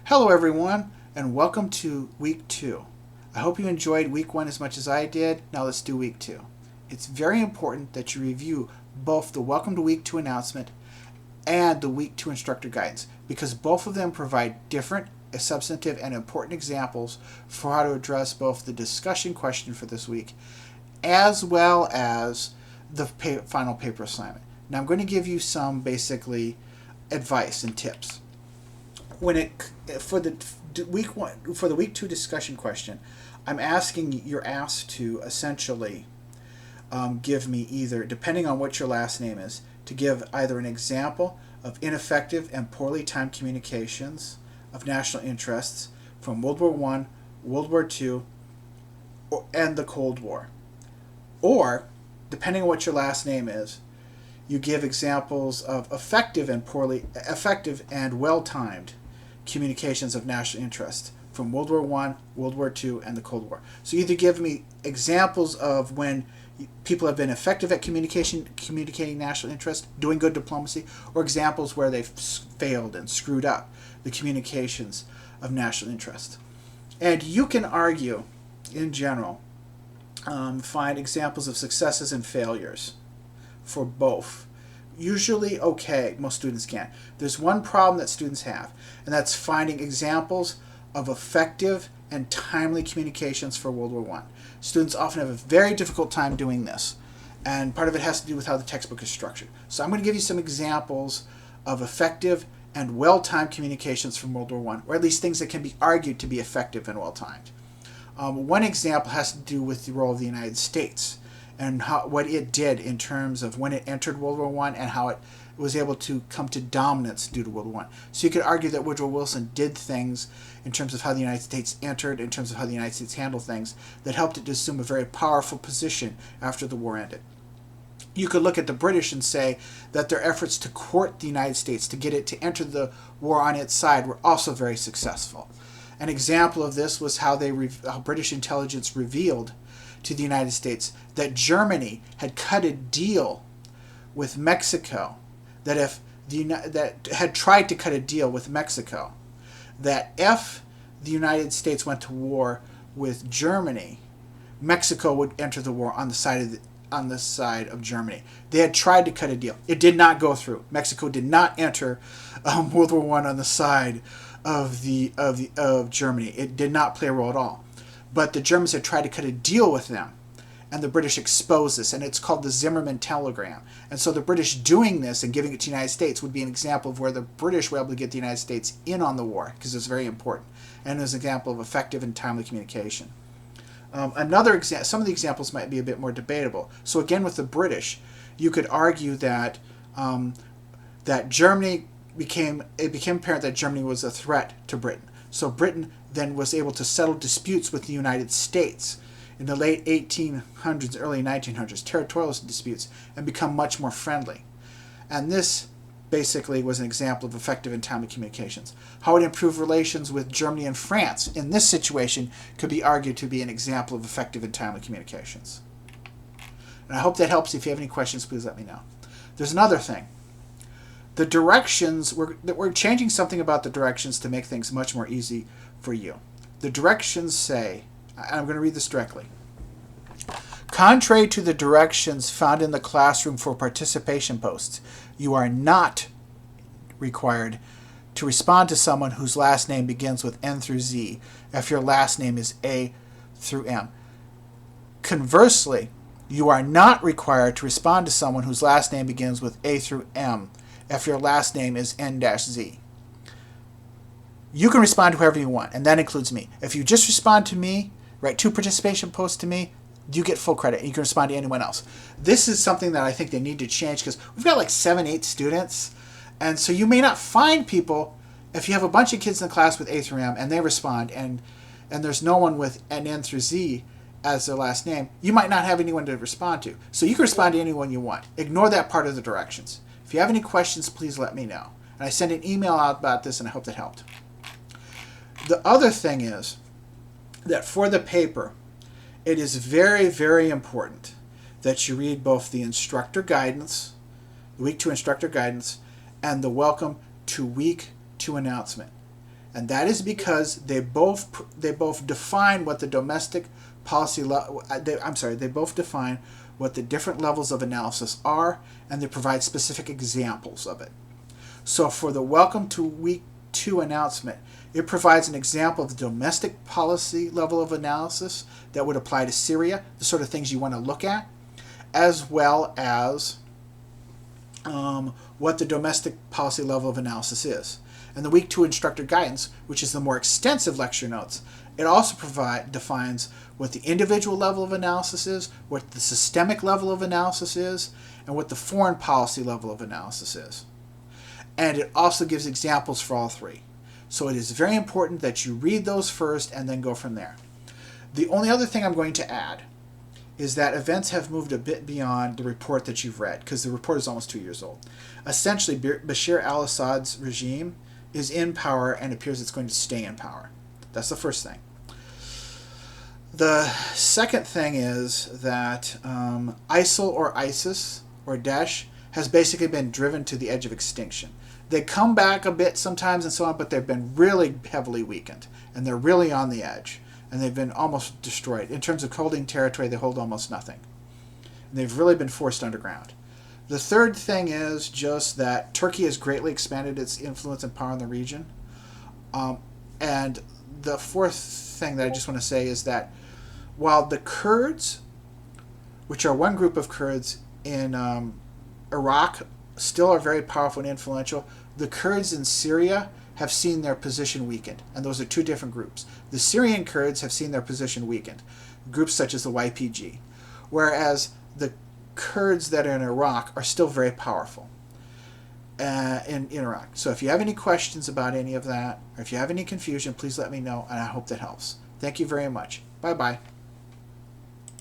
Hello everyone, and welcome to week 2. I hope you enjoyed week 1 as much as I did. Now let's do week 2. It's very important that you review both the Welcome to Week 2 announcement and the week 2 instructor guidance, because both of them provide different, substantive, and important examples for how to address both the discussion question for this week as well as the final paper assignment. Now I'm going to give you some basically advice and tips. For the week 2 discussion question, you're asked to essentially give me either, depending on what your last name is, to give either an example of ineffective and poorly timed communications of national interests from World War I, World War II, and the Cold War. Or, depending on what your last name is, you give examples of effective and well-timed communications of national interest from World War I, World War II, and the Cold War. So either give me examples of when people have been effective at communicating national interest, doing good diplomacy, or examples where they've failed and screwed up the communications of national interest. And you can argue, in general, find examples of successes and failures for both. Usually okay, most students can. There's one problem that students have, and that's finding examples of effective and timely communications for World War I. Students often have a very difficult time doing this, and part of it has to do with how the textbook is structured. So I'm going to give you some examples of effective and well-timed communications from World War I, or at least things that can be argued to be effective and well-timed. One example has to do with the role of the United States and what it did in terms of when it entered World War I and how it was able to come to dominance due to World War I. So you could argue that Woodrow Wilson did things in terms of how the United States entered, in terms of how the United States handled things, that helped it to assume a very powerful position after the war ended. You could look at the British and say that their efforts to court the United States, to get it to enter the war on its side, were also very successful. An example of this was how British intelligence revealed to the United States that Germany had cut a deal with Mexico, that had tried to cut a deal with Mexico, that if the United States went to war with Germany, Mexico would enter the war on the side of Germany. They had tried to cut a deal. It did not go through. Mexico did not enter World War I on the side of Germany. It did not play a role at all. But the Germans had tried to cut a deal with them, and the British exposed this, and it's called the Zimmermann Telegram. And so the British doing this and giving it to the United States would be an example of where the British were able to get the United States in on the war, because it's very important. And it's an example of effective and timely communication. Some of the examples might be a bit more debatable. So again, with the British, you could argue that Germany became apparent that Germany was a threat to Britain. So Britain then was able to settle disputes with the United States in the late 1800s, early 1900s, territorial disputes, and become much more friendly. And this basically was an example of effective and timely communications. How it improved relations with Germany and France in this situation could be argued to be an example of effective and timely communications. And I hope that helps. If you have any questions, please let me know. There's another thing. The directions, we're changing something about the directions to make things much more easy for you. The directions say, I'm going to read this directly. Contrary to the directions found in the classroom for participation posts, you are not required to respond to someone whose last name begins with N through Z if your last name is A through M. Conversely, you are not required to respond to someone whose last name begins with A through M if your last name is N-Z. You can respond to whoever you want, and that includes me. If you just respond to me, write 2 participation posts to me, you get full credit. You can respond to anyone else. This is something that I think they need to change, because we've got like 7-8 students, and so you may not find people, if you have a bunch of kids in the class with A through M and they respond, and there's no one with an N through Z as their last name, you might not have anyone to respond to. So you can respond to anyone you want. Ignore that part of the directions. If you have any questions, please let me know. And I sent an email out about this, and I hope that helped. The other thing is that for the paper, it is very, very important that you read both the instructor guidance, the week 2 instructor guidance, and the welcome to week 2 announcement. And that is because they both define what the domestic policy they both define what the different levels of analysis are, and they provide specific examples of it. So for the Welcome to Week 2 announcement, it provides an example of the domestic policy level of analysis that would apply to Syria, the sort of things you want to look at, as well as what the domestic policy level of analysis is. And the Week 2 instructor guidance, which is the more extensive lecture notes, it also defines what the individual level of analysis is, what the systemic level of analysis is, and what the foreign policy level of analysis is. And it also gives examples for all three. So it is very important that you read those first and then go from there. The only other thing I'm going to add is that events have moved a bit beyond the report that you've read, because the report is almost 2 years old. Essentially, Bashar al-Assad's regime is in power and appears it's going to stay in power. That's the first thing. The second thing is that ISIL or ISIS or Daesh has basically been driven to the edge of extinction. They come back a bit sometimes and so on, but they've been really heavily weakened, and they're really on the edge, and they've been almost destroyed. In terms of holding territory, they hold almost nothing. And they've really been forced underground. The third thing is just that Turkey has greatly expanded its influence and power in the region. And the fourth thing that I just want to say is that while the Kurds, which are one group of Kurds in Iraq, still are very powerful and influential, the Kurds in Syria have seen their position weakened. And those are two different groups. The Syrian Kurds have seen their position weakened, groups such as the YPG, whereas the Kurds that are in Iraq are still very powerful in Iraq. So if you have any questions about any of that, or if you have any confusion, please let me know, and I hope that helps. Thank you very much. Bye-bye.